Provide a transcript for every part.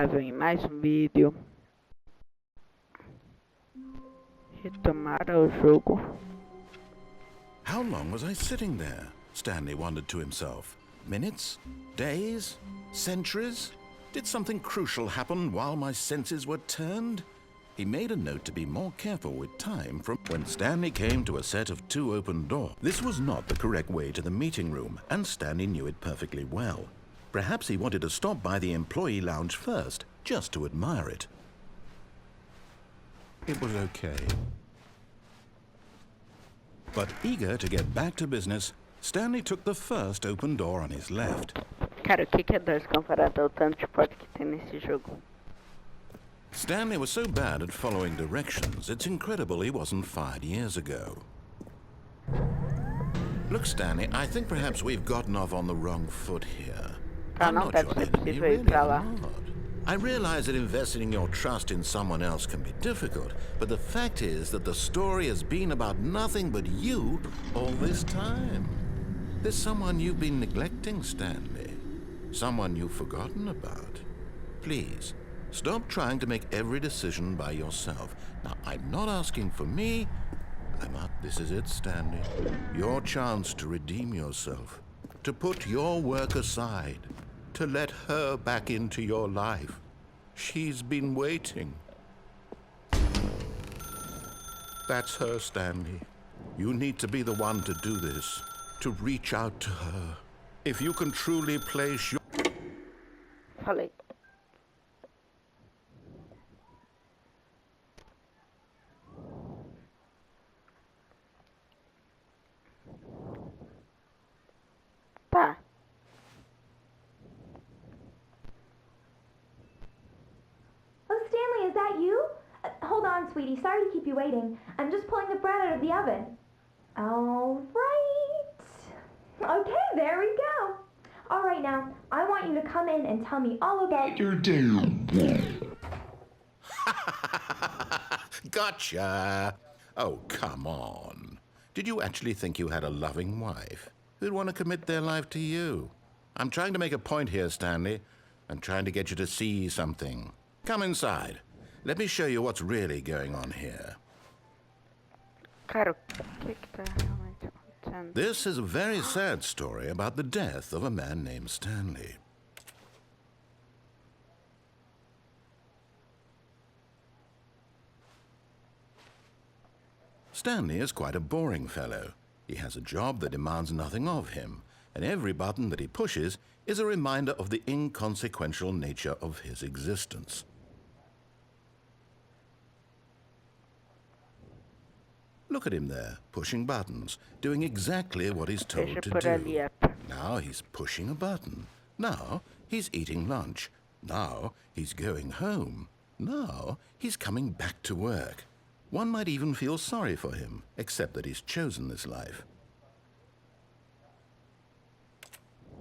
estável em mais um vídeo. Retomar o jogo. How long was I sitting there? Stanley wondered to himself. Minutes? Days? Centuries? Did something crucial happen while my senses were turned? He made a note to be more careful with time from when Stanley came to a set of 2 open doors. This was not the correct way to the meeting room, and Stanley knew it perfectly well. Perhaps he wanted to stop by the employee lounge first, just to admire it. It was okay. But eager to get back to business, Stanley took the first open door on his left. Cara, o que é 2 comparado ao tanto de porta que tem nesse jogo? Stanley was so bad at following directions, it's incredible he wasn't fired years ago. Look, Stanley, I think perhaps we've gotten off on the wrong foot here. I'm Não not deve your ser enemy, possível ir really, pra lá. I'm not. I realize that investing your trust in someone else can be difficult, but the fact is that the story has been about nothing but you all this time. There's someone you've been neglecting, Stanley. Someone you've forgotten about. Please, stop trying to make every decision by yourself. Now, I'm not asking for me. This is it, Stanley. Your chance to redeem yourself. To put your work aside. To let her back into your life. She's been waiting. That's her, Stanley. You need to be the one to do this. To reach out to her. If you can truly place your... Falei. Tá. Oh, Stanley, is that you? Hold on, sweetie. Sorry to keep you waiting. I'm just pulling the bread out of the oven. All right. Okay, there we go. All right, now, I want you to come in and tell me all about your day. Gotcha! Oh, come on. Did you actually think you had a loving wife who'd want to commit their life to you? I'm trying to make a point here, Stanley. I'm trying to get you to see something. Come inside. Let me show you what's really going on here. Cara, o que tá realmente acontecendo? This is a very sad story about the death of a man named Stanley. Stanley is quite a boring fellow. He has a job that demands nothing of him, and every button that he pushes is a reminder of the inconsequential nature of his existence. Look at him there, pushing buttons, doing exactly what he's told Deixa to por ali, do. Now he's pushing a button. Now he's eating lunch. Now he's going home. Now he's coming back to work. One might even feel sorry for him, except that he's chosen this life.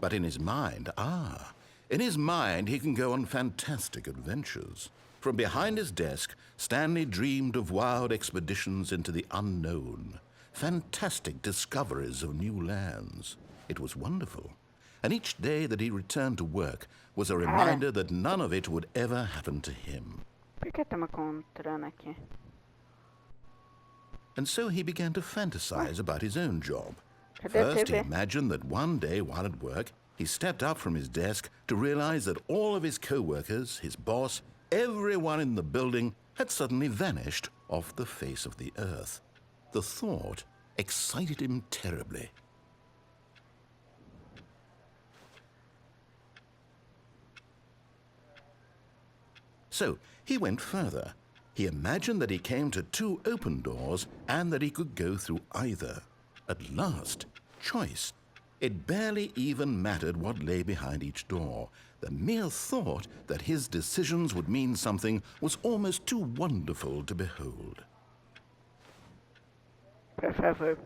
But in his mind, he can go on fantastic adventures. From behind his desk, Stanley dreamed of wild expeditions into the unknown, fantastic discoveries of new lands. It was wonderful. And each day that he returned to work was a reminder that none of it would ever happen to him. Por que tá me encontrando aqui? And so he began to fantasize about his own job. Cadê a First, he TV? imagined that one day while at work, he stepped up from his desk to realize that all of his co-workers, his boss, everyone in the building had suddenly vanished off the face of the earth. The thought excited him terribly. So he went further. He imagined that he came to 2 open doors and that he could go through either. At last, choice. It barely even mattered what lay behind each door. The mere thought that his decisions would mean something was almost too wonderful to behold. Por favor,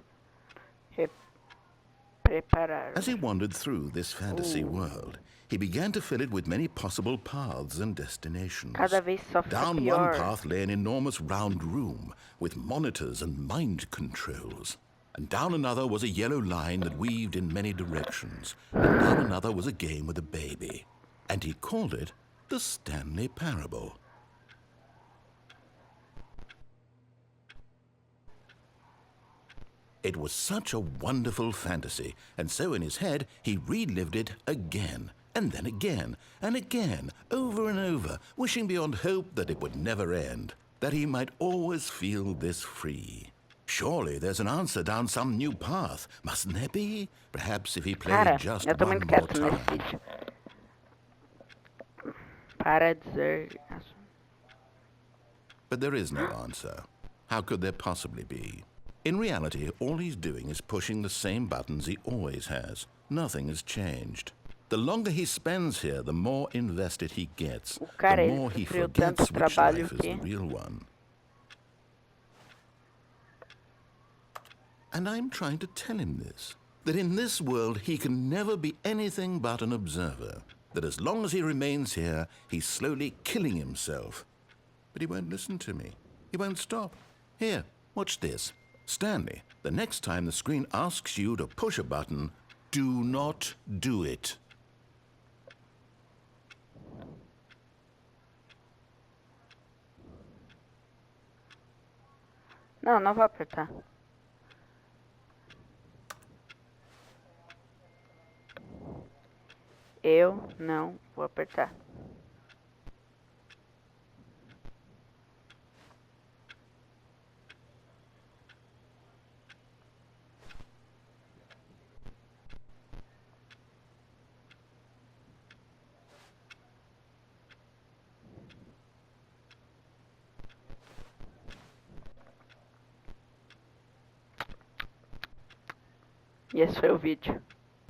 preparar. As he wandered through this fantasy world, he began to fill it with many possible paths and destinations. Cada vez só fica Down one pior. path lay an enormous round room with monitors and mind controls. And down another was a yellow line that weaved in many directions. And down another was a game with a baby. And he called it The Stanley Parable. It was such a wonderful fantasy, and so in his head he relived it again, and then again, and again, over and over, wishing beyond hope that it would never end, that he might always feel this free. Surely there's an answer down some new path, mustn't there be? Perhaps if he played Cara, just eu tô one muito more quieto nesse time. vídeo. Para dizer... But there is no answer. How could there possibly be? In reality, all he's doing is pushing the same buttons he always has. Nothing has changed. The longer he spends here, the more invested he gets. O cara, The ele more he sofreu forgets tanto which trabalho life is que... the real one. And I'm trying to tell him this, that in this world he can never be anything but an observer, that as long as he remains here, he's slowly killing himself. But he won't listen to me. He won't stop. Here, watch this. Stanley, the next time the screen asks you to push a button, do not do it. Não, não vou apertar. Eu não vou apertar. E esse foi o vídeo.